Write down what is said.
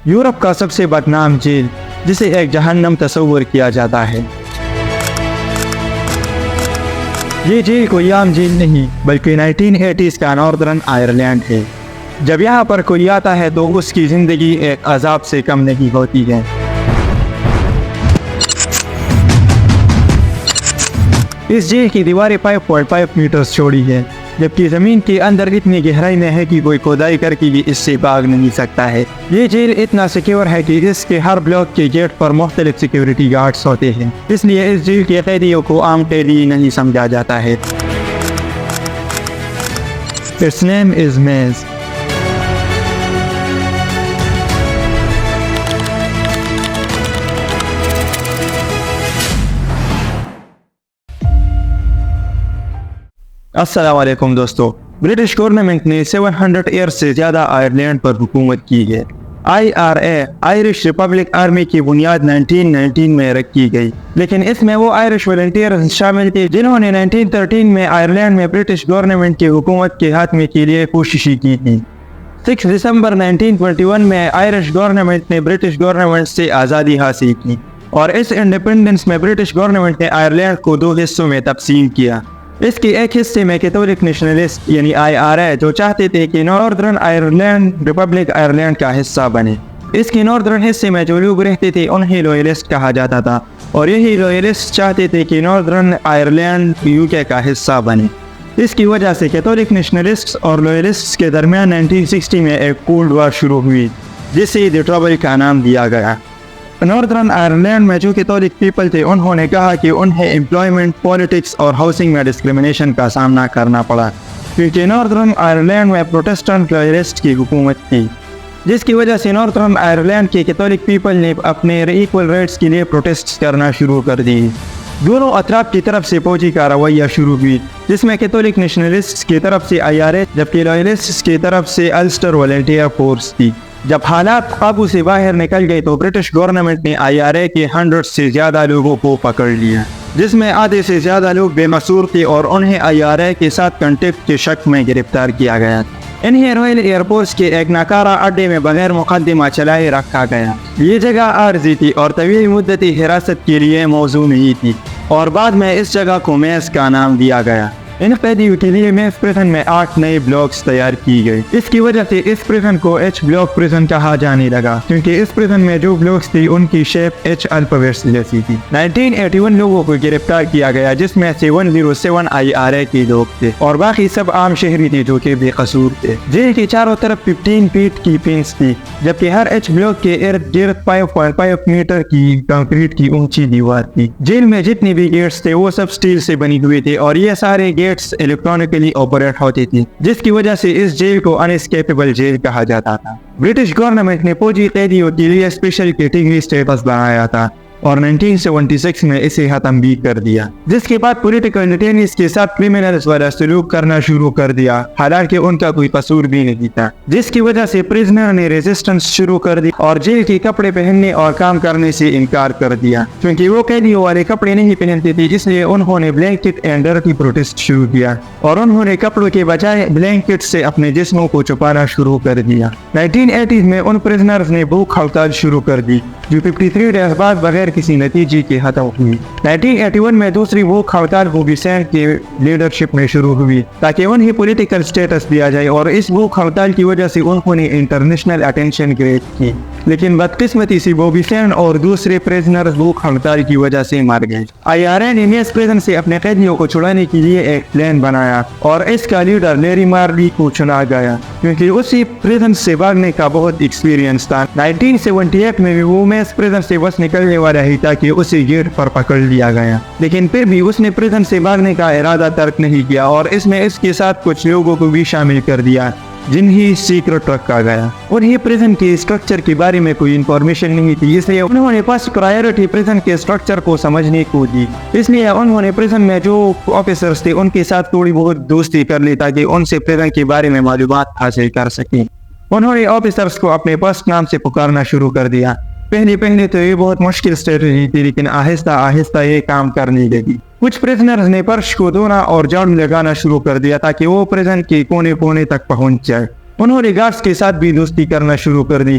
Europe کا سب سے بدنام جیل جسے ایک جہنم تصور کیا جاتا ہے۔ یہ جیل کوئی عام جیل نہیں بلکہ 1980s کا ناردرن آئرلینڈ ہے۔ جب یہاں پر کوئی آتا ہے تو اس کی زندگی ایک عذاب سے کم نہیں ہوتی ہے۔ اس جیل کی دیواریں 5.5 میٹر چوڑی ہے، جبکہ زمین کے اندر اتنی گہرائی میں ہے کہ کوئی کھدائی کر کے بھی اس سے بھاگ نہیں سکتا ہے۔ یہ جیل اتنا سیکیور ہے کہ اس کے ہر بلاک کے گیٹ پر مختلف سیکیورٹی گارڈز ہوتے ہیں، اس لیے اس جیل کے قیدیوں کو عام قیدی نہیں سمجھا جاتا ہے۔ Its name is Maze۔ السلام علیکم دوستو، برٹش گورنمنٹ نے 700 ایئر سے زیادہ آئرلینڈ پر حکومت کی ہے۔ IRA آئرش ریپبلک آرمی کی بنیاد 1919 میں رکھی گئی، لیکن اس میں وہ آئرش والنٹیئرز شامل تھے جنہوں نے 1913 میں آئرلینڈ میں برٹش گورنمنٹ کی حکومت کے خاتمے کے لیے کوششیں کی تھیں۔ 6 دسمبر 1921 میں آئرش گورنمنٹ نے برٹش گورنمنٹ سے آزادی حاصل کی، اور اس انڈیپینڈنس میں برٹش گورنمنٹ نے آئرلینڈ کو 2 حصوں میں تقسیم کیا۔ اس کے ایک حصے میں کیتھولک نیشنلسٹ یعنی IRA جو چاہتے تھے کہ ناردرن آئرلینڈ ریپبلک آئرلینڈ کا حصہ بنے۔ اس کے ناردرن حصے میں جو لوگ رہتے تھے انہیں لویلسٹ کہا جاتا تھا، اور یہی لویلسٹ چاہتے تھے کہ ناردرن آئرلینڈ UK کا حصہ بنے۔ اس کی وجہ سے کیتھولک نیشنلسٹس اور لویلسٹس کے درمیان 1960 میں ایک کولڈ وار شروع ہوئی، جسے دی ٹربل کا نام دیا گیا۔ ناردرن آئرلینڈ میں جو کیتھولک پیپل تھے انہوں نے کہا کہ انہیں امپلائمنٹ، پولیٹکس اور ہاؤسنگ میں ڈسکریمنیشن کا سامنا کرنا پڑا، کیونکہ ناردرن آئرلینڈ میں پروٹسٹنٹ لویلسٹ کی حکومت تھی، جس کی وجہ سے ناردرن آئرلینڈ کے کیتھولک پیپل نے اپنے ایکول رائٹس کے لیے پروٹیسٹ کرنا شروع کر دی۔ دونوں اطراف کی طرف سے فوجی کارروائیاں شروع ہوئی، جس میں کیتھولک نیشنلسٹس کی طرف سے IRA جبکہ لویلسٹس کی طرف سے السٹر والنٹیئر فورس تھی۔ جب حالات قابو سے باہر نکل گئے تو برٹش گورنمنٹ نے IRA کے 100 سے زیادہ لوگوں کو پکڑ لیا، جس میں آدھے سے زیادہ لوگ بے قصور تھے اور انہیں IRA کے ساتھ کنٹیکٹ کے شک میں گرفتار کیا گیا۔ انہیں رائل ایئر فورس کے ایک ناکارہ اڈے میں بغیر مقدمہ چلائے رکھا گیا۔ یہ جگہ عارضی تھی اور طویل مدتی حراست کے لیے موزوں نہیں تھی، اور بعد میں اس جگہ کو میز کا نام دیا گیا۔ ان قیدیوں کے لیے میز پریزن میں 8 نئے بلاکس تیار کی گئی۔ اس کی وجہ سے اس پریزن کو H بلاک پریزن کہا جانے لگا، کیونکہ اس پریزن میں جو بلاکس تھی ان کی شیپ H الفابیٹس جیسی تھی۔ 1981 لوگوں کو گرفتار کیا گیا، جس میں سے 107 IRA کے لوگ تھے اور باقی سب عام شہری تھے جو کہ بے قصور تھے۔ جیل کے چاروں طرف 15 فیٹ کی فینس تھی، جبکہ ہر H بلاک کے ارد گرد 5.5 میٹر کی کنکریٹ کی اونچی دیوار تھی۔ جیل میں جتنی بھی گیٹس تھے وہ سب اسٹیل سے بنی ہوئی تھے، اور یہ سارے گیٹس الیکٹرانکلی آپریٹ ہوتی تھی، جس کی وجہ سے اس جیل کو انسکیپیبل جیل کہا جاتا تھا۔ برٹش گورنمنٹ نے فوجی قیدیوں کے لیے اسپیشل کیٹیگری اسٹیٹس بنایا تھا اور 1976 میں اسے ختم بھی کر دیا، جس کے بعد پولیٹیکل ڈیٹینیز کے ساتھ کرمنلز والا سلوک کرنا شروع کر دیا، حالانکہ ان کا کوئی قصور بھی نہیں تھا، جس کی وجہ سے پریزنر نے ریزسٹنس شروع کر دی اور جیل کے کپڑے پہننے اور کام کرنے سے انکار کر دیا۔ کیونکہ وہ قیدیوں والے کپڑے نہیں پہنتے تھے، اس لیے انہوں نے بلینکٹ اینڈ ڈرٹی پروٹیسٹ شروع کیا، اور انہوں نے کپڑوں کے بجائے بلینکٹ سے اپنے جسموں کو چھپانا شروع کر دیا۔ 1980 میں ان پریزنرز نے بھوک ہڑتال شروع کر دی، جو 53 ڈیز بعد بغیر کسی نتیجے کے ختم ہوئی۔ 1981 میں دوسری بھوک ہڑتال بوبیسینٹ کے لیڈرشپ میں شروع ہوئی تاکہ انہیں پولیٹیکل سٹیٹس دیا جائے، اور اس بھوک ہڑتال کی وجہ سے انہوں نے انٹرنیشنل اٹینشن گریٹ کی، لیکن بدقسمتی سے بوبیسینٹ اور دوسرے پریزنرز بھوک ہڑتال کی وجہ سے مر گئے۔ IRA نے میز پریزن سے اپنے قیدیوں کو چھڑانے کے لیے ایک پلان بنایا، اور اس کا لیڈر لیری مارلی کو چنا گیا، کیونکہ اسی پریزن سے بھاگنے کا بہت ایکسپیرینس تھا۔ 1978 میں بھی وہ میز پریزن سے بس نکلنے والا ہی تھا کہ اسے گیٹ پر پکڑ لیا گیا، لیکن پھر بھی اس نے پریزن سے بھاگنے کا ارادہ ترک نہیں کیا، اور اس میں اس کے ساتھ کچھ لوگوں کو بھی شامل کر دیا جنہیں سیکرٹ رکھا گیا۔ انہیں پریزن کے اسٹرکچر کے بارے میں کوئی انفارمیشن نہیں تھی، اس لیے انہوں نے فرسٹ پرائیورٹی پریزن کے اسٹرکچر کو سمجھنے کو دی۔ اس لیے انہوں نے پریزن میں جو آفیسرز تھے ان کے ساتھ تھوڑی بہت دوستی کر لی تاکہ ان سے پریزن کے بارے میں معلومات حاصل کر سکیں۔ انہوں نے آفیسرز کو اپنے فرسٹ نام سے پکارنا شروع کر دیا۔ پہلے تو یہ بہت مشکل اسٹریٹجی تھی، لیکن آہستہ آہستہ یہ کام کرنے لگی۔ کچھ پریزنرز نے فرش کو دھونا اور جھاڑو لگانا شروع کر دیا تاکہ وہ پریزن کے کونے کونے تک پہنچ جائے۔ انہوں نے گارڈز کے ساتھ بھی دوستی کرنا شروع کر دی،